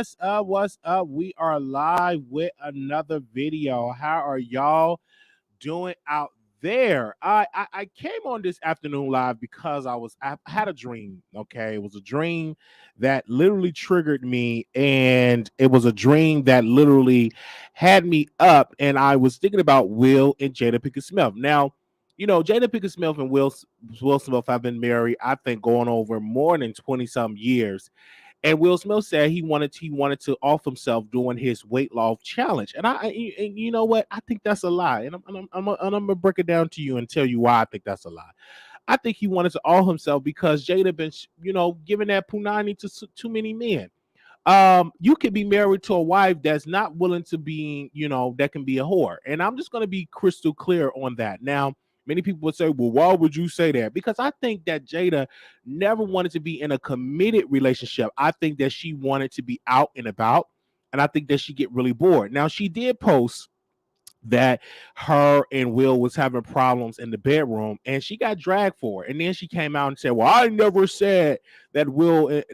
What's up? What's up? We are live with another video. How are y'all doing out there? I came on this afternoon live because I had a dream. Okay, it was a dream that literally triggered me, and it was a dream that literally had me up, and I was thinking about Will and Jada Pinkett Smith. Now, Jada Pinkett Smith and Will Smith have been married, I think, going over more than 20 some years. And Will Smith said he wanted to off himself doing his weight loss challenge. And you know what? I think that's a lie. And I'm gonna break it down to you and tell you why I think that's a lie. I think he wanted to off himself because Jada been giving that punani to too many men. You could be married to a wife that's not willing to be, that can be a whore. And I'm just going to be crystal clear on that. Now, many people would say, well, why would you say that? Because I think that Jada never wanted to be in a committed relationship. I think that she wanted to be out and about. And I think that she get really bored. Now, she did post that her and Will was having problems in the bedroom, and she got dragged for it. And then she came out and said, well, I never said that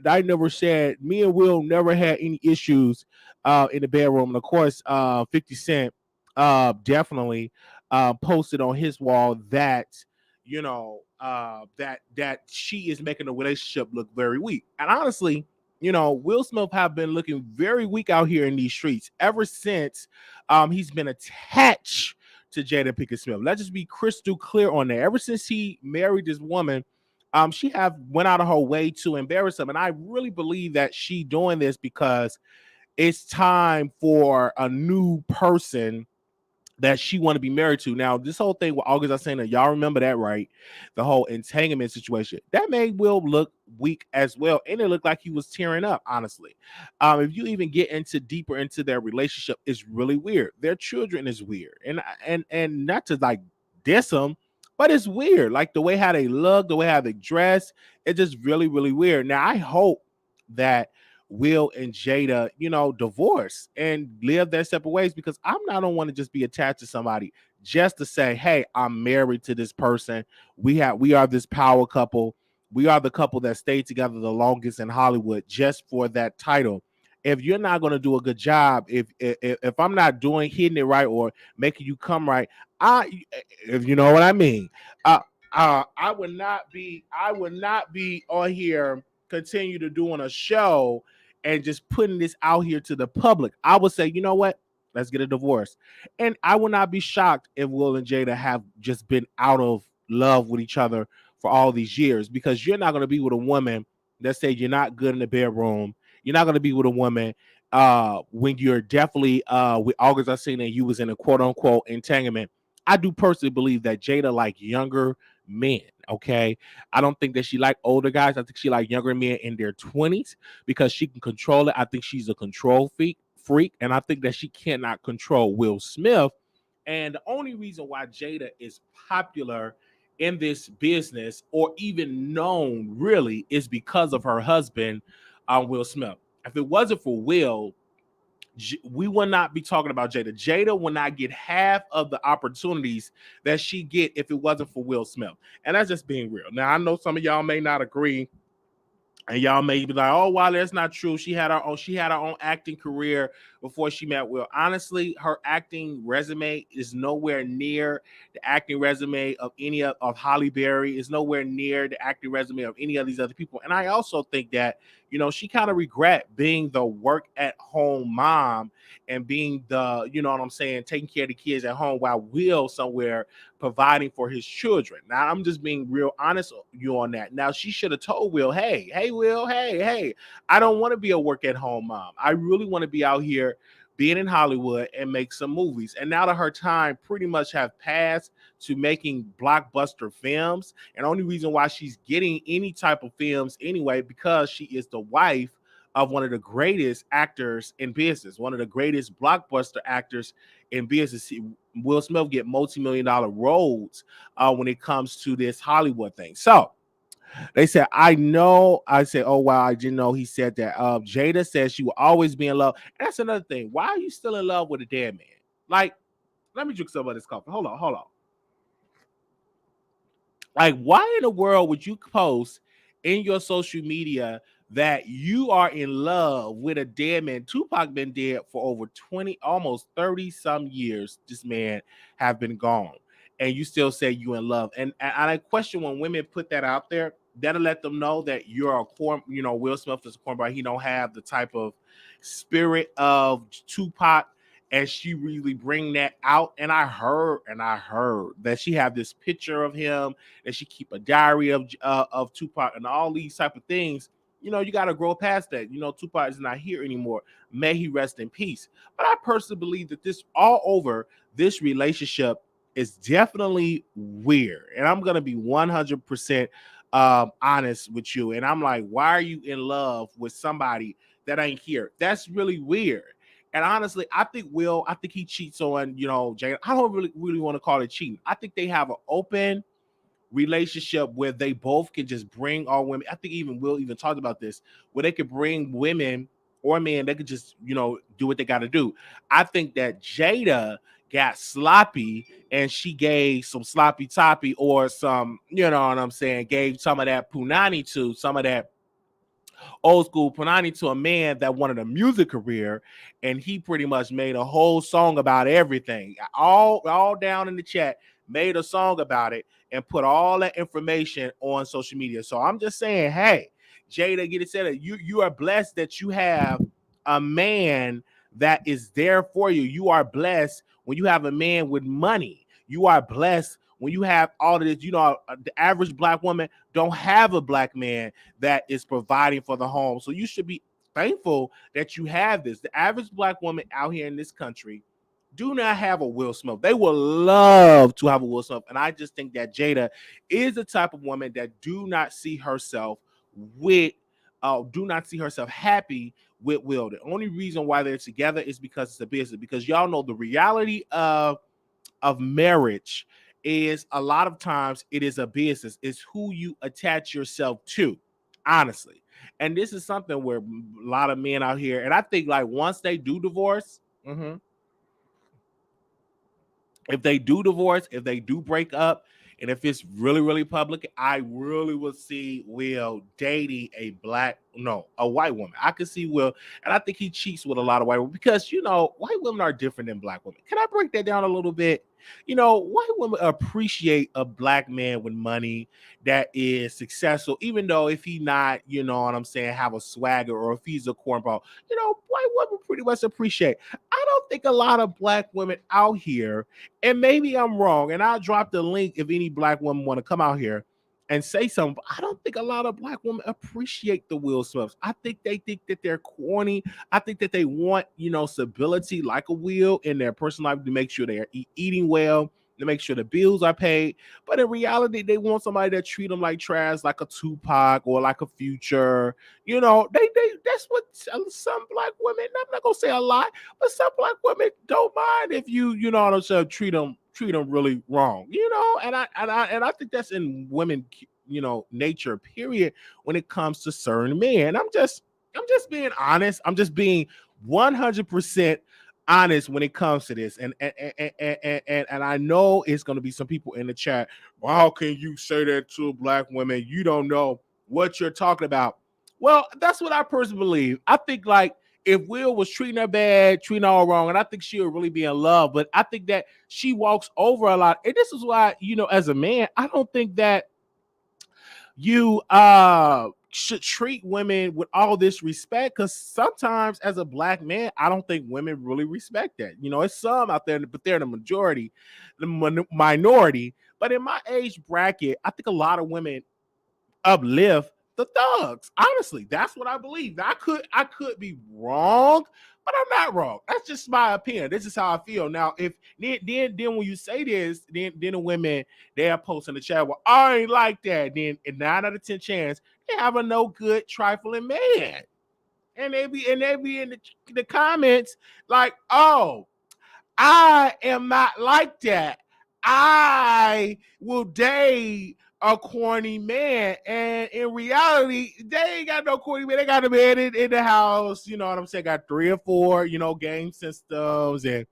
I never said me and Will never had any issues in the bedroom. And of course, 50 Cent definitely posted on his wall that that she is making the relationship look very weak. And honestly, Will Smith have been looking very weak out here in these streets ever since he's been attached to Jada Pinkett Smith. Let's just be crystal clear on that. Ever since he married this woman, she have went out of her way to embarrass him. And I really believe that she doing this because it's time for a new person that she want to be married to. Now, this whole thing with August Alsina, y'all remember that, right? The whole entanglement situation. That made Will look weak as well. And it looked like he was tearing up, honestly. If you even get into deeper into their relationship, it's really weird. Their children is weird. And not to like diss them, but it's weird. Like the way how they look, the way how they dress, it's just really, really weird. Now, I hope that Will and Jada, divorce and live their separate ways, because I don't want to just be attached to somebody just to say, hey, I'm married to this person. We are this power couple. We are the couple that stayed together the longest in Hollywood just for that title. If you're not going to do a good job, if I'm not hitting it right or making you come right, if you know what I mean, I would not be on here continue to doing a show and just putting this out here to the public. I would say, you know what? Let's get a divorce. And I would not be shocked if Will and Jada have just been out of love with each other for all these years, because you're not going to be with a woman that says you're not good in the bedroom. You're not going to be with a woman when you're definitely with August Alsina and you was in a quote unquote entanglement. I do personally believe that Jada like younger men. Okay, I don't think that she like older guys. I think she like younger men in their 20s because she can control it. I think she's a control freak, and I think that she cannot control Will Smith. And the only reason why Jada is popular in this business or even known really is because of her husband, Will Smith. If it wasn't for Will, we will not be talking about Jada. Jada will not get half of the opportunities that she get if it wasn't for Will Smith. And that's just being real. Now, I know some of y'all may not agree, and y'all may be like, "Oh, wow, that's not true. She had her own. She had her own acting career before she met Will." Honestly, her acting resume is nowhere near the acting resume of any of Holly Berry. Is nowhere near the acting resume of any of these other people. And I also think that she kind of regret being the work at home mom and being the what I'm saying, taking care of the kids at home while Will somewhere providing for his children. Now, I'm just being real honest with you on that. Now, she should have told Will, hey, Will, hey, I don't want to be a work at home mom. I really want to be out here being in Hollywood and make some movies. And now that her time pretty much have passed to making blockbuster films, and the only reason why she's getting any type of films anyway, because she is the wife of one of the greatest actors in business, one of the greatest blockbuster actors in business. Will Smith get multi-million-dollar roles when it comes to this Hollywood thing. So they said, I know. I said, oh, wow, I didn't know he said that. Jada says she will always be in love. And that's another thing. Why are you still in love with a dead man? Like, let me drink some of this coffee. Hold on. Like, why in the world would you post in your social media that you are in love with a dead man. Tupac been dead for over 20, almost 30 some years. This man have been gone. And you still say you in love. And I question when women put that out there, that'll let them know that you're a corn, Will Smith is a cornball. He don't have the type of spirit of Tupac, and she really bring that out. And I heard that she have this picture of him, that she keep a diary of Tupac and all these type of things. You got to grow past that. Tupac is not here anymore. May he rest in peace. But I personally believe that this relationship is definitely weird. And I'm going to be 100% honest with you. And I'm like, why are you in love with somebody that ain't here? That's really weird. And honestly, I think he cheats on, Jada. I don't really want to call it cheating. I think they have an open relationship where they both can just bring all women. I think even Will even talked about this, where they could bring women or men, they could just, do what they got to do. I think that Jada got sloppy and she gave some sloppy toppy or some, you know what I'm saying, gave some of that punani to some of that old school punani to a man that wanted a music career, and he pretty much made a whole song about everything. All down in the chat, made a song about it and put all that information on social media. So I'm just saying, hey, Jada, get it said. You are blessed that you have a man that is there for you. You are blessed when you have a man with money. You are blessed when you have all of this. The average black woman don't have a black man that is providing for the home. So you should be thankful that you have this. The average black woman out here in this country do not have a Will Smith. They would love to have a Will Smith. And I just think that Jada is the type of woman that do not see herself happy with Will. The only reason why they're together is because it's a business. Because y'all know the reality of marriage is a lot of times it is a business. It's who you attach yourself to, honestly. And this is something where a lot of men out here, and I think like once they do divorce, if they do break up, and if it's really, really public, I really will see Will dating a white woman. I could see Will, and I think he cheats with a lot of white women because, white women are different than black women. Can I break that down a little bit? White women appreciate a black man with money that is successful, even though if he not, have a swagger or if he's a cornball, white women pretty much appreciate. I don't think a lot of black women out here, and maybe I'm wrong, and I'll drop the link if any black women want to come out here and say something. But I don't think a lot of black women appreciate the Will Smiths. I think they think that they're corny. I think that they want, stability like a Will in their personal life to make sure they're eating well, to make sure the bills are paid. But in reality, they want somebody that treat them like trash, like a Tupac or like a Future. They that's what some black women, I'm not gonna say a lot, but some black women don't mind if you know what I'm saying, treat them really wrong, and I think that's in women, nature, period, when it comes to certain men. I'm just being honest. I'm just being 100% honest when it comes to this. And I know it's going to be some people in the chat. Well, how can you say that to black women? You don't know what you're talking about. Well, that's what I personally believe. I think like if Will was treating her bad, treating her all wrong, and I think she would really be in love, but I think that she walks over a lot. And this is why, as a man, I don't think that you should treat women with all this respect, because sometimes as a black man, I don't think women really respect that. It's some out there, but they're the majority, the minority. But in my age bracket, I think a lot of women uplift the thugs. Honestly, that's what I believe. Now, I could be wrong, but I'm not wrong. That's just my opinion. This is how I feel. Now, if then when you say this, then the women, they're posting the chat, well, I ain't like that. Then in 9 out of 10 chance, they have a no good trifling man. And they be in the comments like, oh, I am not like that. I will date a corny man. And in reality, they ain't got no corny man. They got a man in the house, you know what I'm saying? Got 3 or 4, game systems, and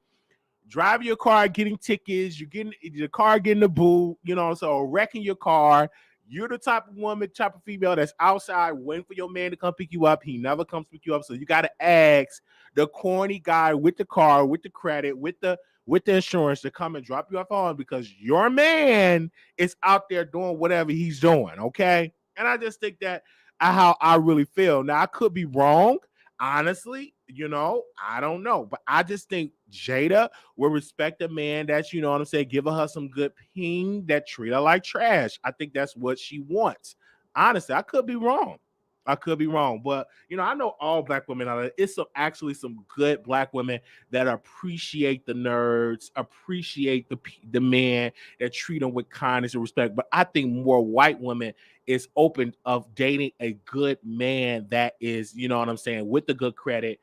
driving your car, getting tickets, you're getting your car getting the boot, so wrecking your car, You're the type of woman, type of female that's outside waiting for your man to come pick you up. He never comes pick you up. So you gotta ask the corny guy with the car, with the credit, with the insurance to come and drop you off home because your man is out there doing whatever he's doing. Okay. And I just think that how I really feel. Now I could be wrong. Honestly, I don't know. But I just think Jada will respect a man that's, what I'm saying, giving her some good ping that treat her like trash. I think that's what she wants. Honestly, I could be wrong. I could be wrong, but I know all black women out there. It's actually some good black women that appreciate the nerds, appreciate the man, that treat them with kindness and respect. But I think more white women is open of dating a good man that is, what I'm saying, with the good credit,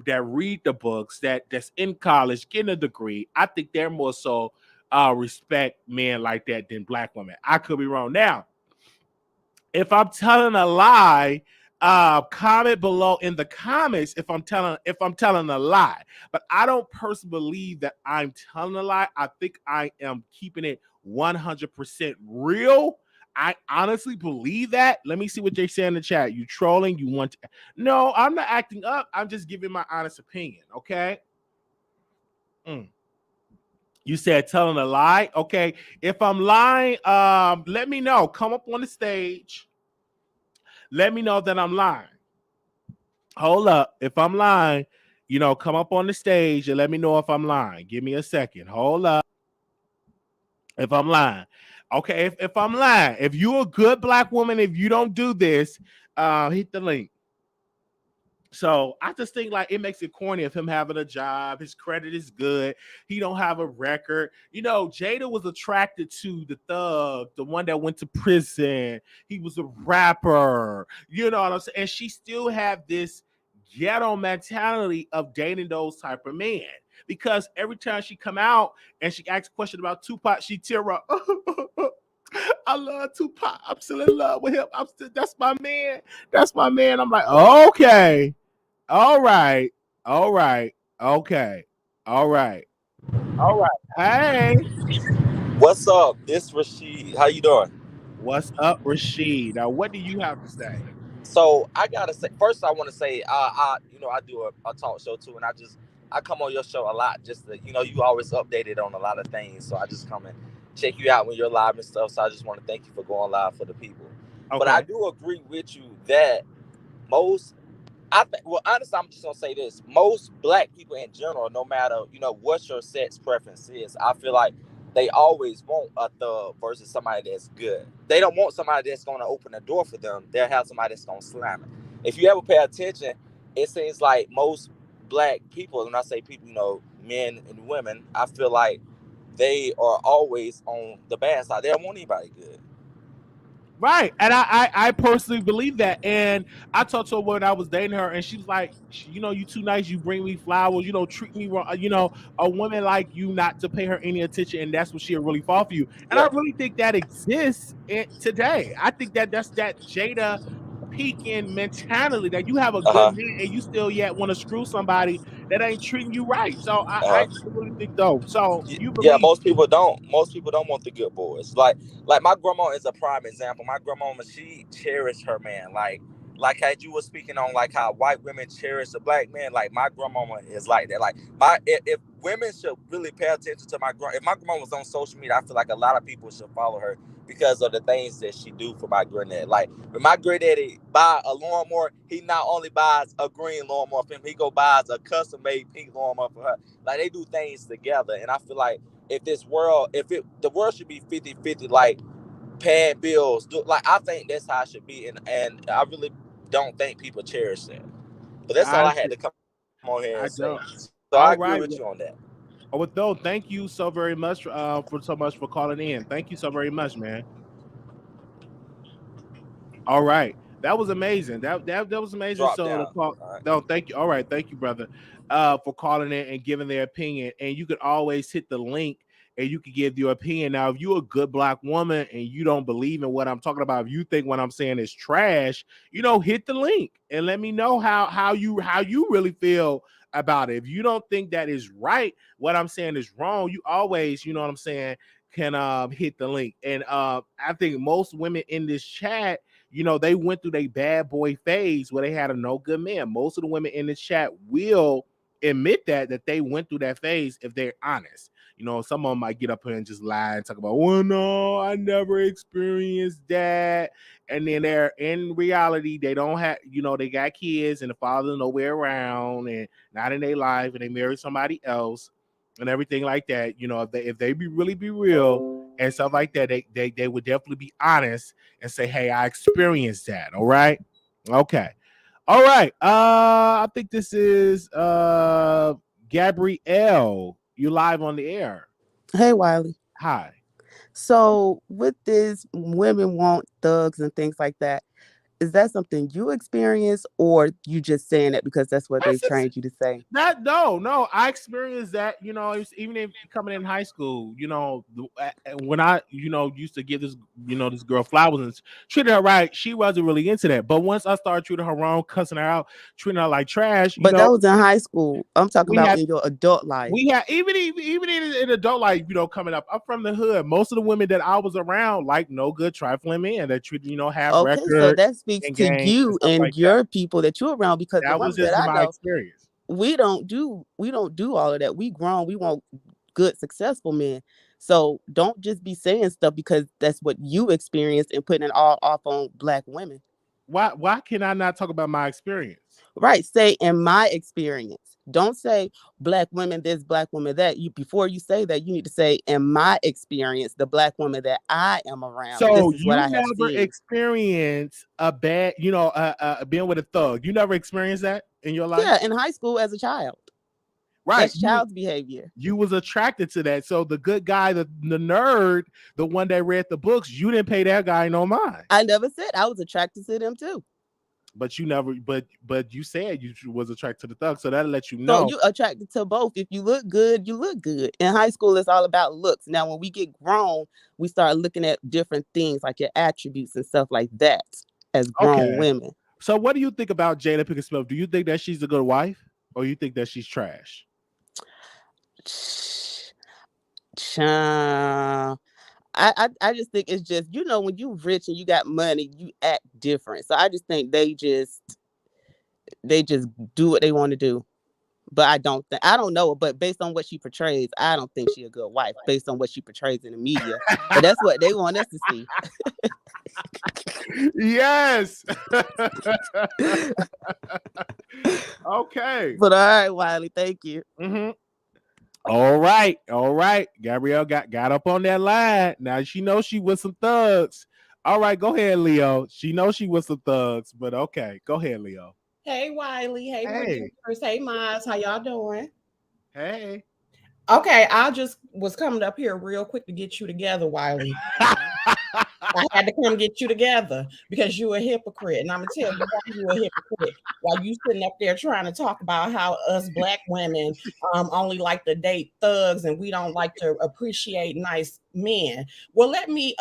that read the books, that's in college, getting a degree. I think they're more so respect men like that than black women. I could be wrong. Now, if I'm telling a lie, comment below in the comments if I'm telling a lie. But I don't personally believe that I'm telling a lie. I think I am keeping it 100% real. I honestly believe that. Let me see what they say in the chat. You trolling? You want to... No, I'm not acting up. I'm just giving my honest opinion. Okay. You said telling a lie. Okay. If I'm lying, let me know. Come up on the stage. Let me know that I'm lying. Hold up. If I'm lying, come up on the stage and let me know if I'm lying. Give me a second. Hold up. If I'm lying. Okay, if I'm lying, if you're a good black woman, if you don't do this, hit the link. So I just think like it makes it corny of him having a job. His credit is good. He don't have a record. Jada was attracted to the thug, the one that went to prison. He was a rapper. You know what I'm saying? And she still have this ghetto mentality of dating those type of men. Because every time she come out and she asks a question about Tupac, she tear up. I love Tupac. I'm still in love with him. That's my man. That's my man. I'm like, okay. All right. Okay. All right. Hey. What's up? This Rashid. How you doing? What's up, Rashid? Now, what do you have to say? So I gotta say, first I want to say, I do a talk show too, and I come on your show a lot. Just to, you always updated on a lot of things, so I just come and check you out when you're live and stuff. So I just want to thank you for going live for the people. But I Okay. do agree with you that most well, honestly, I'm just gonna say this: most black people in general, no matter what your sex preference is, I feel like they always want a thug versus somebody that's good. They don't want somebody that's gonna open the door for them. They'll have somebody that's gonna slam it. If you ever pay attention, it seems like most black people, and I say people, men and women, I feel like they are always on the bad side. They don't want anybody good. Right. And I personally believe that. And I talked to her when I was dating her, and she was like, you too nice. You bring me flowers. You don't treat me wrong. A woman like you not to pay her any attention. And that's what she'll really fall for you. And I Yeah. really think that exists today. I think that's that Jada Pinkett mentality that you have a Uh good huh. man and you still yet want to screw somebody that ain't treating you right. So Uh I huh. really think though. So you Yeah, believe. most people don't want the good boys. Like my grandma is a prime example. My grandma, she cherished her man. Like as you were speaking on, like how white women cherish a black man. Like my grandmama is like that. Like if women should really pay attention to my grandma. If my grandma was on social media, I feel like a lot of people should follow her because of the things that she do for my granddad. Like when my granddaddy buy a lawnmower, he not only buys a green lawnmower for him, he go buys a custom made pink lawnmower for her. Like they do things together, and I feel like the world should be 50-50, like paying bills. Like I think that's how it should be, and I really don't think people cherish that. But that's all I I had to come on here and say. I So I don't. agree with you on All that. right. Well, though, thank you so very much for calling in. Thank you so very much, man. All right, that was amazing. That was amazing. Drop So the down. call. All right. No, thank you. All right, thank you, brother, for calling in and giving their opinion. And you could always hit the link and you could give your opinion. Now, if you're a good black woman and you don't believe in what I'm talking about, if you think what I'm saying is trash, hit the link and let me know how you really feel about it. If you don't think that is right, what I'm saying is wrong, you always, what I'm saying, can hit the link. And I think most women in this chat, they went through their bad boy phase where they had a no good man. Most of the women in this chat will admit that they went through that phase if they're honest. Some of them might get up here and just lie and talk about, well, no, I never experienced that. And then they're in reality, they don't have, they got kids and the father's nowhere around and not in their life, and they marry somebody else and everything like that. If they really be real and stuff like that, they would definitely be honest and say, hey, I experienced that. All right. Okay. All right. I think this is Gabrielle. You live on the air. Hey, Wiley. Hi. So with this, women want thugs and things like that. Is that something you experience, or you just saying it because that's what they've trained you to say? No. I experienced that. Even if coming in high school, when I, used to give this, this girl flowers and treated her right, she wasn't really into that. But once I started treating her wrong, cussing her out, treating her like trash, but that was in high school. I'm talking about in your adult life. We had even in adult life, coming up. I'm from the hood. Most of the women that I was around like no good trifling men that treat, have okay, records. So that speaks to you and like your people that you're around, because that was just my experience. We don't do all of that. We grown. We want good, successful men. So don't just be saying stuff because that's what you experienced and putting it all off on black women. Why can I not talk about my experience? Right. Say in my experience. Don't say black women this, black women that. Before you say that, you need to say in my experience, the black woman that I am around. So this is what I have never experienced a bad, being with a thug. You never experienced that in your life? Yeah, in high school as a child. Right. That's child's behavior. You was attracted to that. So the good guy, the nerd, the one that read the books, you didn't pay that guy no mind. I never said I was attracted to them too. But you never, but you said you was attracted to the thug, so that'll let you know. So you attracted to both. If you look good, you look good. In high school, it's all about looks. Now, when we get grown, we start looking at different things like your attributes and stuff like that as grown women. So what do you think about Jada Pinkett Smith? Do you think that she's a good wife, or you think that she's trash? I just think it's just, when you rich and you got money, you act different. So I just think they just do what they want to do. But I don't know. But based on what she portrays, I don't think she's a good wife based on what she portrays in the media. But that's what they want us to see. Yes. Okay. But all right, Wiley, thank you. Mm-hmm. All right. Gabrielle got up on that line. Now she knows she was some thugs. All right, go ahead, Leo. She knows she was some thugs, but okay, go ahead, Leo. Hey, Wiley. Hey, hey, Miles. How y'all doing? Hey. Okay, I just was coming up here real quick to get you together, Wiley. I had to come get you together because you're a hypocrite. And I'm going to tell you why you're a hypocrite. While you sitting up there trying to talk about how us black women only like to date thugs and we don't like to appreciate nice men. Well, let me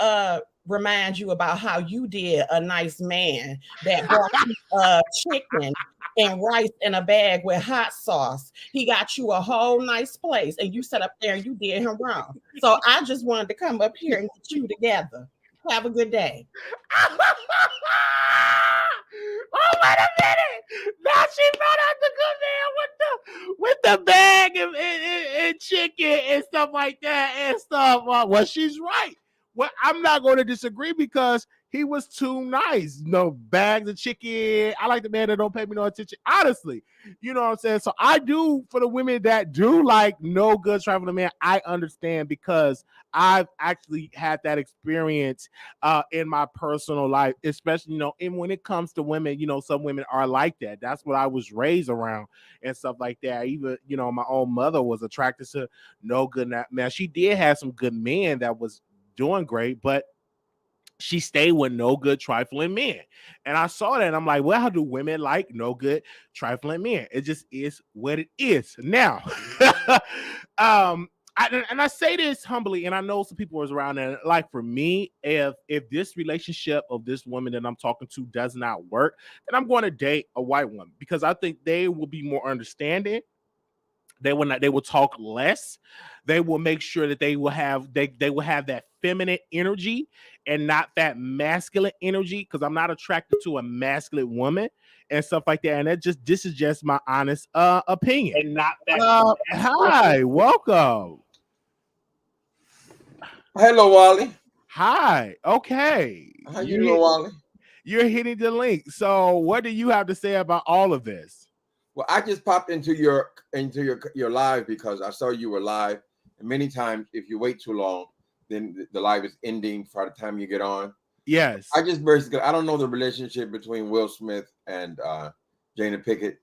remind you about how you did a nice man that brought you chicken and rice in a bag with hot sauce. He got you a whole nice place and you sat up there and you did him wrong. So I just wanted to come up here and get you together. Have a good day. Oh, wait a minute. Now she brought out the good man with the bag and chicken and stuff like that and stuff. Well, she's right. Well, I'm not going to disagree because he was too nice. No bags of chicken. I like the man that don't pay me no attention. Honestly, you know what I'm saying? So I do, for the women that do like no good traveling man, I understand because I've actually had that experience in my personal life, especially, and when it comes to women, some women are like that. That's what I was raised around and stuff like that. Even, my own mother was attracted to no good man. She did have some good men that was doing great, but she stayed with no good trifling men. And I saw that and I'm like, well, how do women like no good trifling men? It just is what it is. Now, I say this humbly, and I know some people was around there. Like for me, if this relationship of this woman that I'm talking to does not work, then I'm going to date a white woman because I think they will be more understanding. They will not. They will talk less. They will make sure that they will have that feminine energy and not that masculine energy. Because I'm not attracted to a masculine woman and stuff like that. And this is just my honest opinion. And not that. Hi, welcome. Hello, Wally. Hi. Okay. How you doing, Wally? You're hitting the link. So, what do you have to say about all of this? Well, I just popped into your live because I saw you were live. And many times, if you wait too long, then the live is ending by the time you get on. Yes. I don't know the relationship between Will Smith and Jada Pinkett.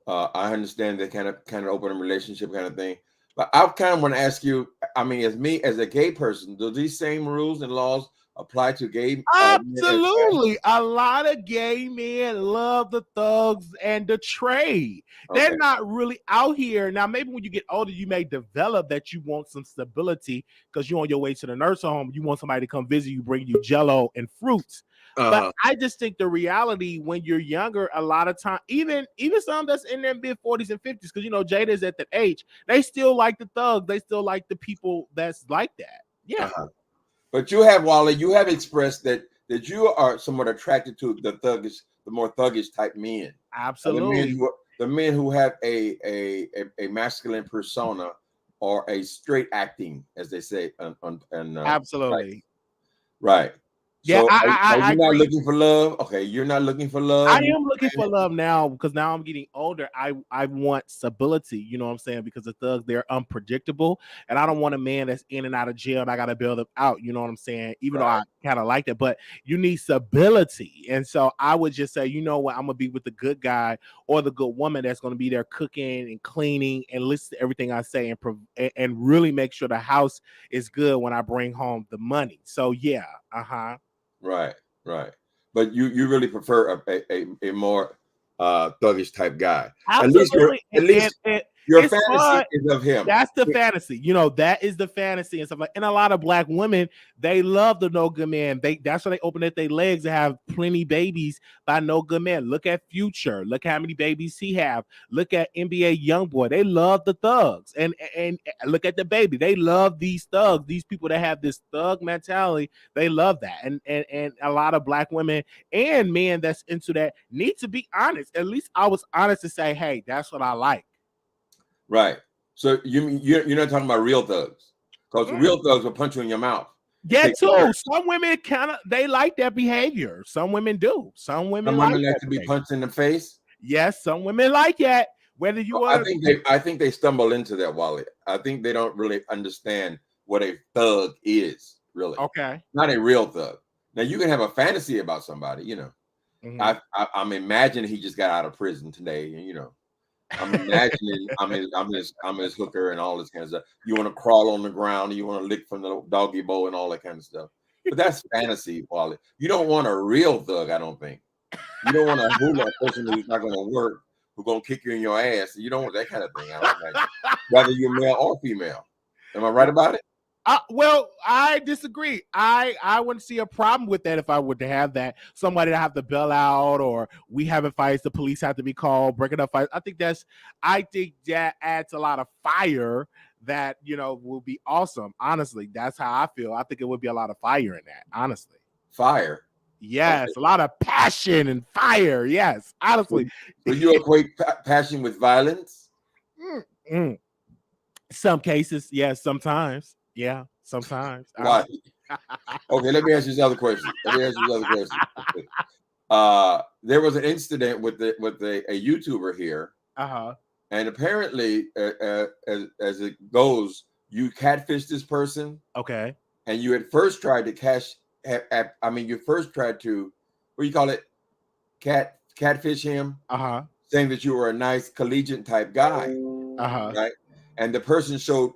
I understand they kind of open a relationship kind of thing. But I kind of want to ask you, I mean, as a gay person, do these same rules and laws apply to gay? Absolutely. A lot of gay men love the thugs and the trade. Okay. They're not really out here. Now, maybe when you get older, you may develop that you want some stability because you're on your way to the nursing home. You want somebody to come visit you, bring you Jello and fruits. But I just think the reality when you're younger, a lot of time, even some that's in their mid 40s and 50s, because Jada's at that age, they still like the thugs. They still like the people that's like that. Yeah. But you have, Wally, expressed that you are somewhat attracted to the more thuggish type men. Absolutely. The men who have a masculine persona or a straight acting, as they say. Absolutely. Right. Yeah, so are you not looking for love? Okay, you're not looking for love. I am looking for love now because now I'm getting older. I want stability, you know what I'm saying? Because the thugs, they're unpredictable. And I don't want a man that's in and out of jail and I gotta bail them out, you know what I'm saying? Even though I kind of like that, but you need stability. And so I would just say, you know what, I'm gonna be with the good guy or the good woman that's gonna be there cooking and cleaning and listen to everything I say and really make sure the house is good when I bring home the money. So yeah, Right. But you really prefer a more thuggish type guy. Absolutely. At least your fantasy fun. is of him. That's the fantasy. That is the fantasy and stuff like. And a lot of black women, they love the no good man. That's why they open up their legs and have plenty babies by no good man. Look at Future. Look how many babies he have. Look at NBA YoungBoy. They love the thugs. And look at the baby. They love these thugs. These people that have this thug mentality. They love that. And a lot of black women and men that's into that need to be honest. At least I was honest to say, hey, that's what I like. Right. So you're not talking about real thugs, because real thugs will punch you in your mouth. Yeah, too. Some women they like that behavior. Some women do. Some women like to be punched in the face. Yes, some women like that. Whether you I think they stumble into that, Wally. I think they don't really understand what a thug is, really. Okay. Not a real thug. Now you can have a fantasy about somebody, Mm-hmm. I'm imagining he just got out of prison today, and I'm imagining I'm his hooker and all this kind of stuff. You want to crawl on the ground, and you want to lick from the doggy bowl and all that kind of stuff. But that's fantasy, Wally. You don't want a real thug, I don't think. You don't want a hula person who's not going to work, who's going to kick you in your ass. You don't want that kind of thing. I don't imagine. Whether you're male or female. Am I right about it? Well, I disagree. I wouldn't see a problem with that if I were to have that. Somebody to have to bail out, or we having fights, the police have to be called, breaking up fights. I think that adds a lot of fire that will be awesome. Honestly, that's how I feel. I think it would be a lot of fire in that. Honestly, fire. Yes, a lot of passion and fire. Yes, honestly. Do you equate passion with violence? Some cases, yes. Sometimes. Yeah, sometimes. Why? Okay, let me ask you this other question. There was an incident with a YouTuber here, and apparently, as it goes, you catfished this person. Okay. And you had first tried to you first tried to, what do you call it? Catfish him. Saying that you were a nice collegiate type guy. Right. And the person showed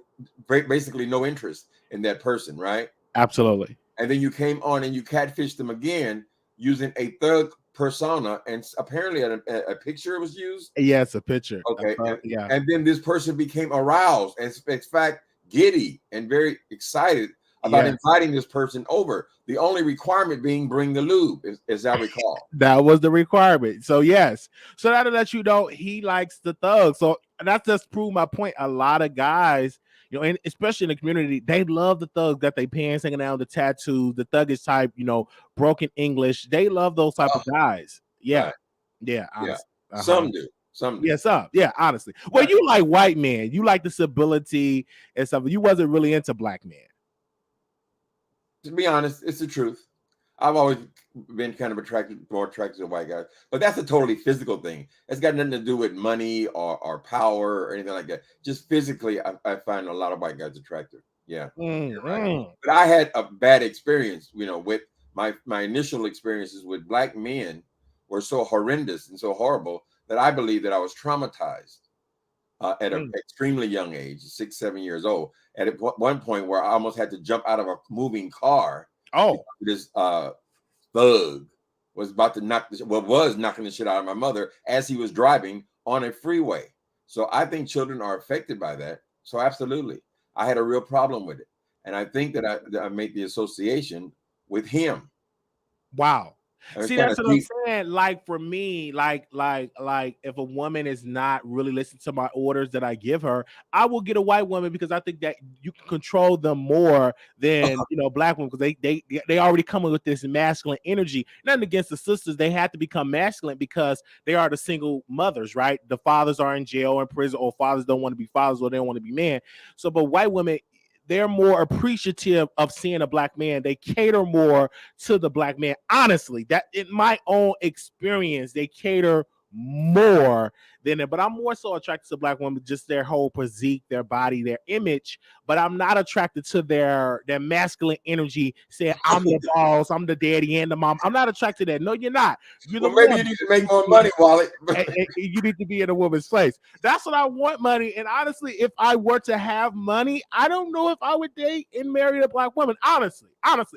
basically no interest in that person, right? Absolutely. And then you came on and you catfished them again using a thug persona, and apparently a picture was used. Yes, a picture. Okay. And then this person became aroused and, in fact, giddy and very excited about inviting this person over. The only requirement being bring the lube, as I recall. That was the requirement. So yes. So that'll let you know he likes the thugs. So that's just proved my point. A lot of guys, you know, and especially in the community, they love the thugs that they pants hanging out, the tattoos, the thuggish type, you know, broken English. They love those type of guys. Yeah, Right. yeah, honestly. Yeah. Some do. Some do. Yeah, some. Yeah, honestly. Well, Right. you like white men. You like the stability and stuff. You wasn't really into black men. To be honest, it's the truth. I've always been kind of more attracted to white guys, but that's a totally physical thing. It's got nothing to do with money or power or anything like that. Just physically, I find a lot of white guys attractive. Yeah. Right. But I had a bad experience, you know, with my initial experiences with black men were so horrendous and so horrible that I believe that I was traumatized at an extremely young age, 6, 7 years old. At one point where I almost had to jump out of a moving car. Oh, this thug was about to was knocking the shit out of my mother as he was driving on a freeway. So I think children are affected by that. So absolutely, I had a real problem with it, and I think that I make the association with him. Wow. See, that's what I'm saying. Like for me, like if a woman is not really listening to my orders that I give her, I will get a white woman because I think that you can control them more than you know black women because they already come with this masculine energy. Nothing against the sisters, they have to become masculine because they are the single mothers, right? The fathers are in jail or in prison, or fathers don't want to be fathers or they don't want to be men. So, but white women, they're more appreciative of seeing a black man. They cater more to the black man. Honestly, that in my own experience, they cater more than it. But I'm more so attracted to black women, just their whole physique, their body, their image. But I'm not attracted to their masculine energy, saying I'm the boss, I'm the daddy and the mom. I'm not attracted to that. No, you're not. You're well, maybe you need to make more money, Wally. You need to be in a woman's place. That's what I want, money. And honestly, if I were to have money, I don't know if I would date and marry a black woman. Honestly, I don't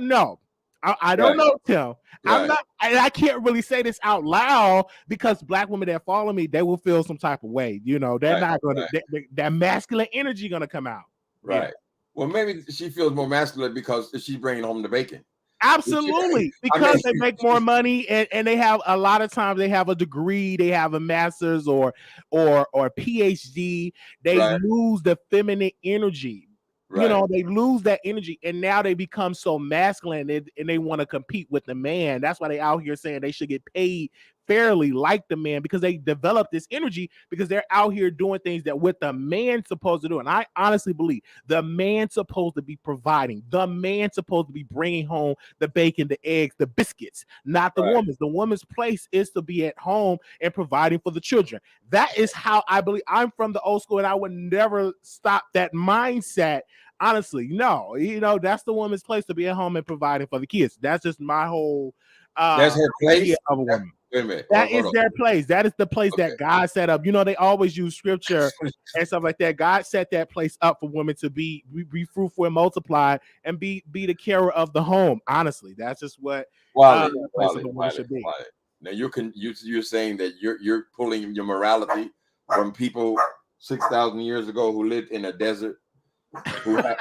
know. I don't know, Tim. Right. I'm not, and I can't really say this out loud because black women that follow me, they will feel some type of way. You know, they're not going to, that masculine energy going to come out. Right. Yeah. Well, maybe she feels more masculine because she's bringing home the bacon. Absolutely, because they make more money and they have a lot of times they have a degree, they have a master's or PhD. They lose the feminine energy. Right. You know, they lose that energy and now they become so masculine and they want to compete with the man. That's why they out here saying they should get paid fairly like the man because they develop this energy because they're out here doing things that what the man's supposed to do. And I honestly believe the man's supposed to be providing. The man's supposed to be bringing home the bacon, the eggs, the biscuits, not the woman's. The woman's place is to be at home and providing for the children. That is how I believe. I'm from the old school and I would never stop that mindset. Honestly, no, you know, that's the woman's place to be at home and providing for the kids. That's just my whole that's her place of a woman. Wait a minute. That is their place. That is the place that God set up. You know, they always use scripture and stuff like that. God set that place up for women to be fruitful and multiply and be the carer of the home. Honestly, that's just what Wally should be. Now you're saying that you're pulling your morality from people 6,000 years ago who lived in a desert. Who had,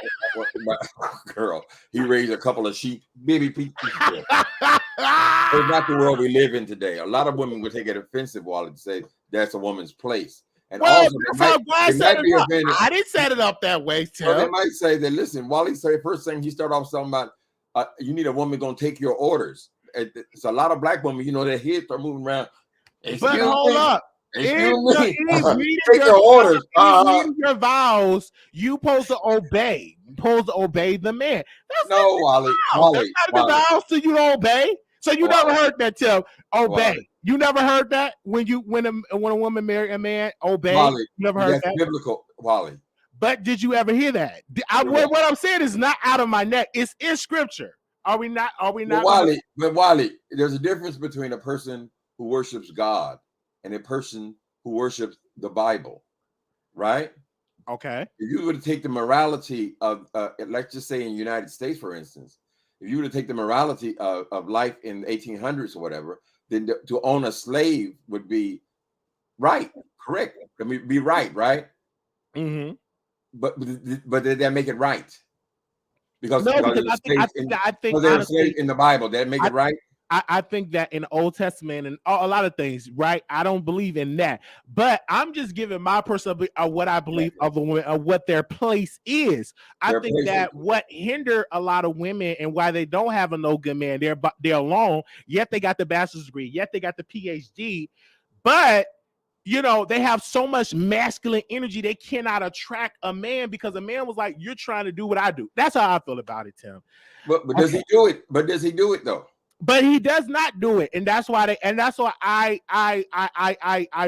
girl, he raised a couple of sheep, baby people. It's not the world we live in today. A lot of women would take it offensive while it say that's a woman's place. And also, I didn't set it up that way, Tim. So they might say that, listen, Wally said first thing he started off talking about you need a woman gonna take your orders. It's a lot of black women, you know, their heads are moving around. But hold up. Take your orders. Your vows, you supposed to obey. You supposed to obey the man. That's Wally. That's not the vows to you to obey. So you never heard that, Tim. Obey. Wally. You never heard that when a woman marry a man, obey. Wally, you never heard that. Biblical, Wally. But did you ever hear that? What I'm saying is not out of my neck. It's in scripture. Are we not? But Wally, there's a difference between a person who worships God and a person who worships the Bible, right? Okay. If you were to take the morality of, let's just say in the United States, for instance, if you were to take the morality of life in the 1800s or whatever, then to own a slave would be right, correct. I mean, be right? Mm-hmm. But did that make it right? Because I think they're slaves in the Bible, did that make it right? I think that in the Old Testament and a lot of things, right? I don't believe in that, but I'm just giving my personal what I believe of the women, of what their place is. I think that what hinder a lot of women and why they don't have a no good man, they're alone. Yet they got the bachelor's degree, yet they got the PhD, but you know, they have so much masculine energy, they cannot attract a man because a man was like, you're trying to do what I do. That's how I feel about it, Tim. But does he do it? But does he do it though? But he does not do it, and that's why I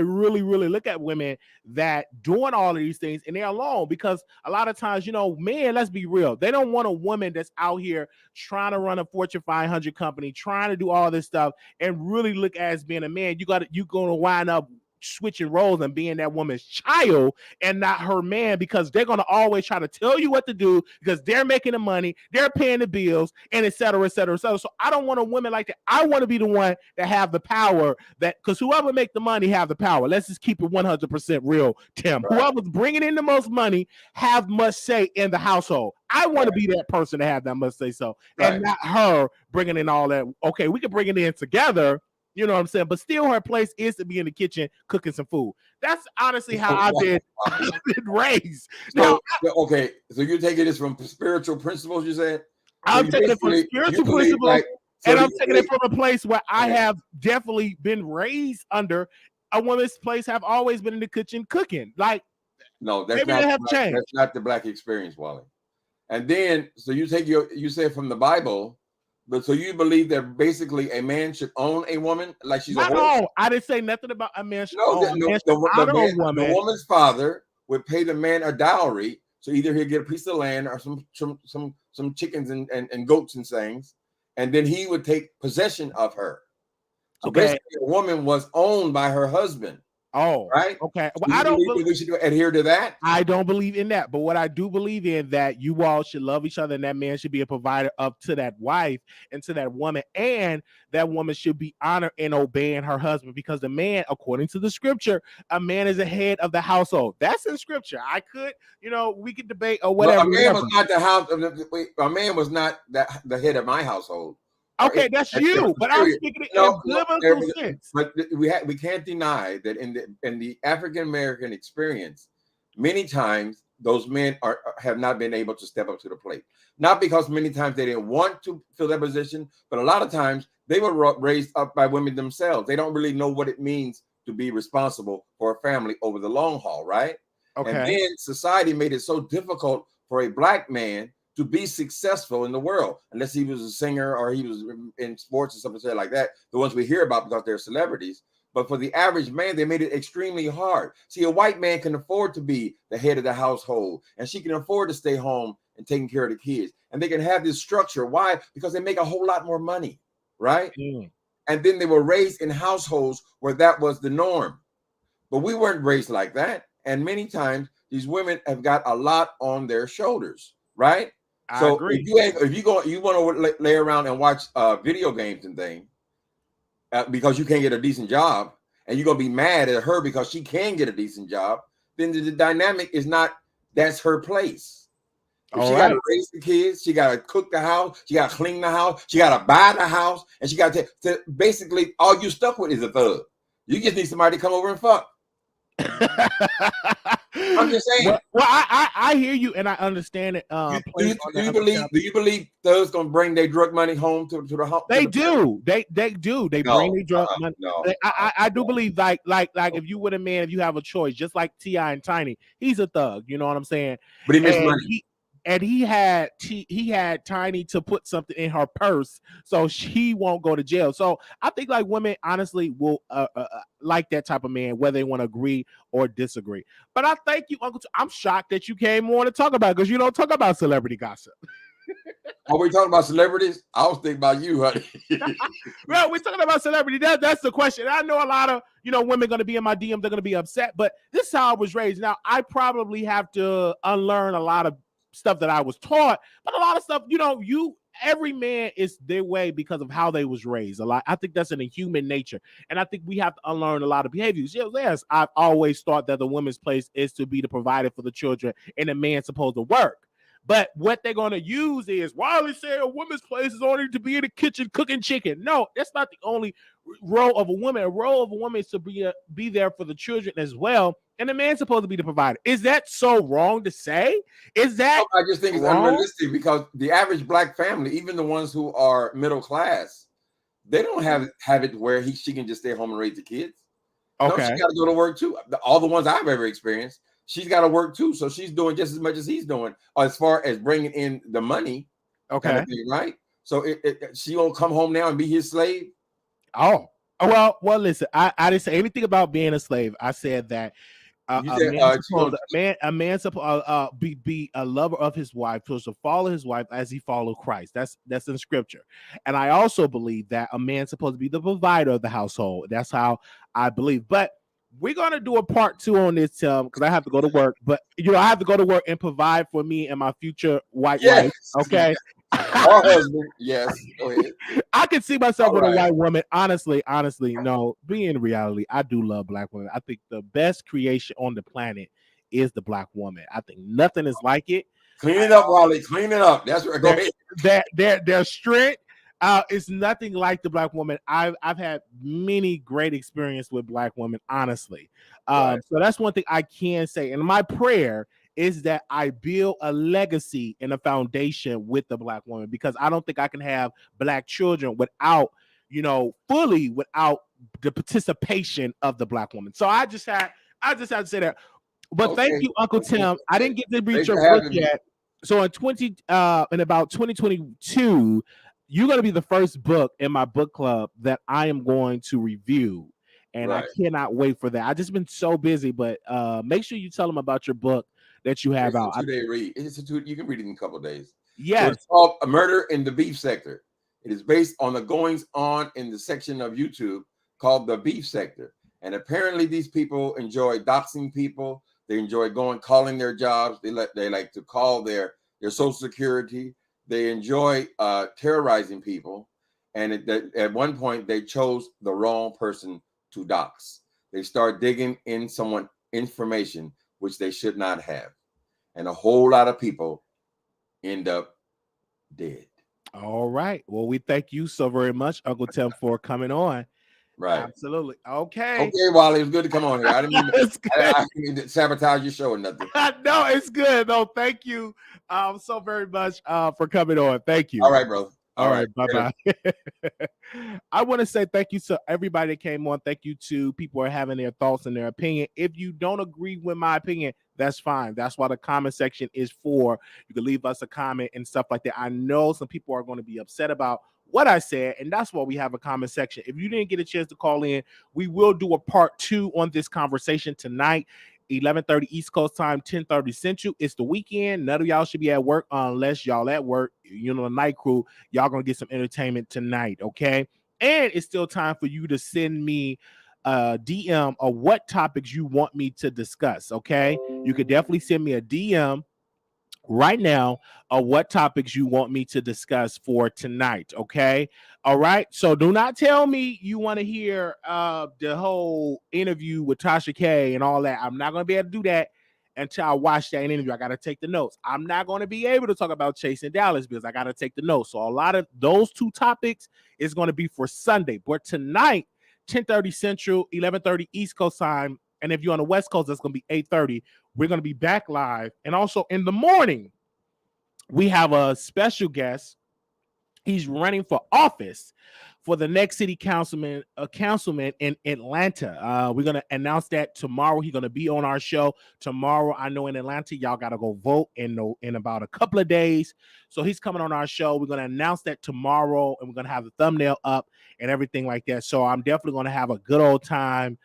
really look at women that doing all of these things and they're alone, because a lot of times, you know, men, let's be real, they don't want a woman that's out here trying to run a Fortune 500 company, trying to do all this stuff and really look at as being a man. You're gonna wind up switching roles and being that woman's child and not her man, because they're going to always try to tell you what to do because they're making the money, they're paying the bills, and et cetera, et cetera, et cetera. So I don't want a woman like that. I want to be the one that have the power, that because whoever make the money have the power. Let's just keep it 100% real, Tim. Right. Whoever's bringing in the most money have much say in the household. I want to be that person to have that much say so, and not her bringing in all that. Okay, we can bring it in together. You know what I'm saying? But still, her place is to be in the kitchen cooking some food. That's honestly how I've been raised. So, okay, so you're taking this from spiritual principles, you said? I'm taking it from spiritual principles, and I'm taking it from a place where I have definitely been raised under a woman's place, have always been in the kitchen cooking. Like, no, that's not the Black experience, Wally. And then, so you say from the Bible. But so you believe that basically a man should own a woman like she's a horse? No, I didn't say nothing about a man should own a woman. The woman's father would pay the man a dowry, so either he'll get a piece of land or some chickens and goats and things, and then he would take possession of her. So basically, a woman was owned by her husband. Oh, right. Okay. Well, I don't believe we should adhere to that. I don't believe in that. But what I do believe in, that you all should love each other, and that man should be a provider up to that wife and to that woman, and that woman should be honored and obeying her husband, because the man, according to the scripture, a man is the head of the household. That's in scripture. I could, we could debate or whatever. Well, a man was not the house. A man was not the head of my household. Okay, that's you, but I'm speaking in biblical sense. But we can't deny that in the African American experience, many times those men have not been able to step up to the plate. Not because many times they didn't want to fill that position, but a lot of times they were raised up by women themselves. They don't really know what it means to be responsible for a family over the long haul, right? Okay. And then society made it so difficult for a Black man to be successful in the world, unless he was a singer or he was in sports and something like that, the ones we hear about because they're celebrities. But for the average man, they made it extremely hard. See, a white man can afford to be the head of the household, and she can afford to stay home and taking care of the kids. And they can have this structure. Why? Because they make a whole lot more money, right? Mm. And then they were raised in households where that was the norm. But we weren't raised like that. And many times these women have got a lot on their shoulders, right? So if you want to lay around and watch video games and things because you can't get a decent job, and you're gonna be mad at her because she can get a decent job, then the dynamic is not that's her place. She got to raise the kids, she got to cook the house, she got to clean the house, she got to buy the house, and she got to basically all you stuck with is a thug. You just need somebody to come over and fuck. I'm just saying. Well, I hear you and I understand it. Do you believe thugs gonna bring their drug money home to the home? They do. They do. They bring their drug money. No, I do believe like if you with a man, if you have a choice, just like T.I. and Tiny, he's a thug. You know what I'm saying? But he makes money. And he had Tiny to put something in her purse so she won't go to jail. So I think like women honestly will like that type of man, whether they want to agree or disagree. But I thank you, Uncle. I'm shocked that you came on to talk about it because you don't talk about celebrity gossip. Are we talking about celebrities? I was thinking about you, honey. Well, we're talking about celebrity. That's the question. I know a lot of women going to be in my DMs. They're going to be upset, but this is how I was raised. Now I probably have to unlearn a lot of stuff that I was taught, but a lot of stuff, every man is their way because of how they was raised. I think that's in a human nature, and I think we have to unlearn a lot of behaviors. Yes, I've always thought that the woman's place is to be the provider for the children, and the man's supposed to work. But what they're going to use is Wiley said a woman's place is only to be in the kitchen cooking chicken. No, that's not the only role of a woman. A role of a woman is to be there for the children as well. And the man's supposed to be the provider. Is that so wrong to say? Is that I just think it's unrealistic because the average black family, even the ones who are middle class, they don't have it where she can just stay home and raise the kids. Okay. No, she got to go to work too. All the ones I've ever experienced, she's got to work too. So she's doing just as much as he's doing as far as bringing in the money. Okay. Kind of thing, right? So she won't come home now and be his slave. Oh, well, listen, I didn't say anything about being a slave. I said that a man supposed be a lover of his wife, supposed to follow his wife as he followed Christ. That's in scripture. And I also believe that a man's supposed to be the provider of the household. That's how I believe. But we're gonna do a part 2 on this, because I have to go to work. But I have to go to work and provide for me and my future white wife. Okay. Our husband, yes. Go ahead. I can see myself with a white woman. Honestly, no. Being reality, I do love black women. I think the best creation on the planet is the black woman. I think nothing is like it. Clean it up, Wally. Clean it up. That's right. Go ahead. Their strength is nothing like the black woman. I've had many great experience with black women, honestly. So that's one thing I can say. And my prayer is that I build a legacy and a foundation with the black woman, because I don't think I can have black children without, fully without the participation of the black woman. So I just had to say that. But thank you, Uncle Tim. I didn't get to read your book yet. So in about 2022, you're going to be the first book in my book club that I am going to review. And I cannot wait for that. I've just been so busy, but make sure you tell them about your book that you have out. It's a 2-day read. You can read it in a couple of days. Yes. So it's called A Murder in the Beef Sector. It is based on the goings on in the section of YouTube called the beef sector. And apparently these people enjoy doxing people. They enjoy calling their jobs. They like to call their social security. They enjoy terrorizing people. And at one point they chose the wrong person to dox. They start digging in someone's information which they should not have. And a whole lot of people end up dead. All right. Well, we thank you so very much, Uncle Tim, for coming on. Right. Absolutely. Okay. Okay, Wally, it was good to come on here. I didn't mean to sabotage your show or nothing. No, it's good. No, thank you so very much for coming on. Thank you. All right, brother. All right. Bye-bye. I want to say thank you to everybody that came on. Thank you to people who are having their thoughts and their opinion. If you don't agree with my opinion, that's fine. That's why the comment section is for. You can leave us a comment and stuff like that. I know some people are going to be upset about what I said, and that's why we have a comment section. If you didn't get a chance to call in, we will do a part 2 on this conversation tonight. 11:30 East Coast time, 10:30 Central. It's the weekend. None of y'all should be at work unless y'all at work. The night crew, y'all gonna get some entertainment tonight, okay? And it's still time for you to send me a DM of what topics you want me to discuss, okay? You could definitely send me a DM right now of what topics you want me to discuss for tonight, okay? All right, so do not tell me you want to hear the whole interview with Tasha K and all that. I'm not going to be able to do that until I watch that interview. I got to take the notes. I'm not going to be able to talk about Chasing Dallas because I got to take the notes. So a lot of those 2 topics is going to be for Sunday. But tonight, 10:30 Central, 11:30 East Coast time, and if you're on the West Coast, that's going to be 8:30. We're going to be back live. And also in the morning, we have a special guest. He's running for office for the next city councilman in Atlanta. We're going to announce that tomorrow. He's going to be on our show tomorrow. I know in Atlanta, y'all got to go vote in about a couple of days. So he's coming on our show. We're going to announce that tomorrow, and we're going to have the thumbnail up and everything like that. So I'm definitely going to have a good old time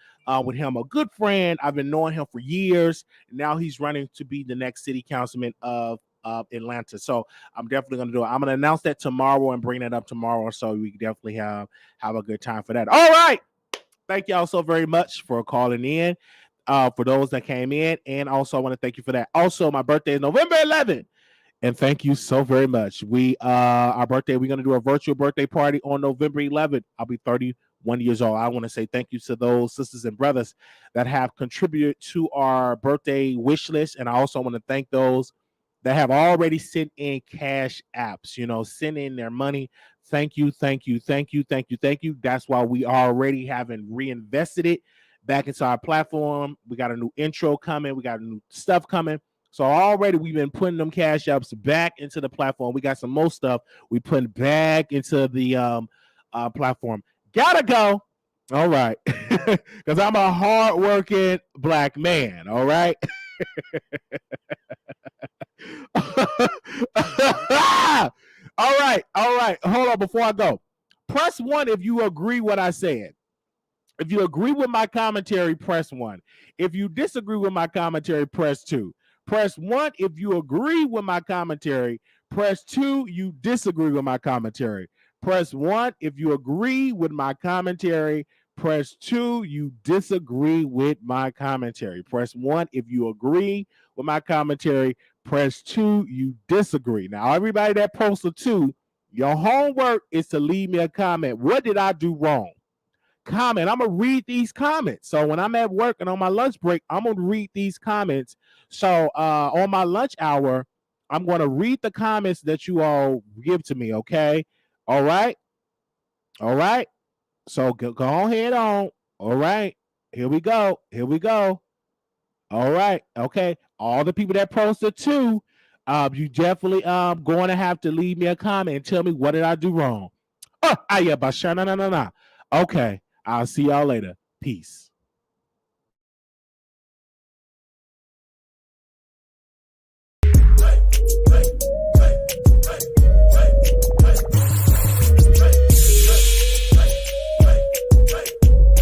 with him, a good friend. I've been knowing him for years. Now he's running to be the next city councilman of Atlanta. So I'm definitely going to do it. I'm going to announce that tomorrow and bring that up tomorrow. So we definitely have a good time for that. All right. Thank y'all so very much for calling in. For those that came in. And also I want to thank you for that. Also, my birthday is November 11th. And thank you so very much. Our birthday, we're going to do a virtual birthday party on November 11th. I'll be 31 years old. I want to say thank you to those sisters and brothers that have contributed to our birthday wish list. And I also want to thank those that have already sent in cash apps, send in their money. Thank you, thank you, thank you, thank you, thank you. That's why we already haven't reinvested it back into our platform. We got a new intro coming. We got new stuff coming. So already we've been putting them cash apps back into the platform. We got some more stuff we put back into the platform. Gotta go. All right. Because I'm a hardworking Black man. All right. All right. Hold on before I go. Press 1 if you agree what I said. If you agree with my commentary, press 1. If you disagree with my commentary, press 2. Press 1 if you agree with my commentary. Press 2 you disagree with my commentary. Press 1 if you agree with my commentary. Press 2 you disagree with my commentary. Press 1 if you agree with my commentary. Press 2 you disagree. Now, everybody that posts a 2, your homework is to leave me a comment. What did I do wrong? Comment. I'm gonna read these comments. So when I'm at work and on my lunch break, I'm gonna read these comments. So on my lunch hour, I'm gonna read the comments that you all give to me. Okay. All right. So go ahead on. All right. Here we go. All right. Okay. All the people that posted 2, you definitely going to have to leave me a comment and tell me what did I do wrong. Oh, yeah, Basha, no. Okay. I'll see y'all later. Peace.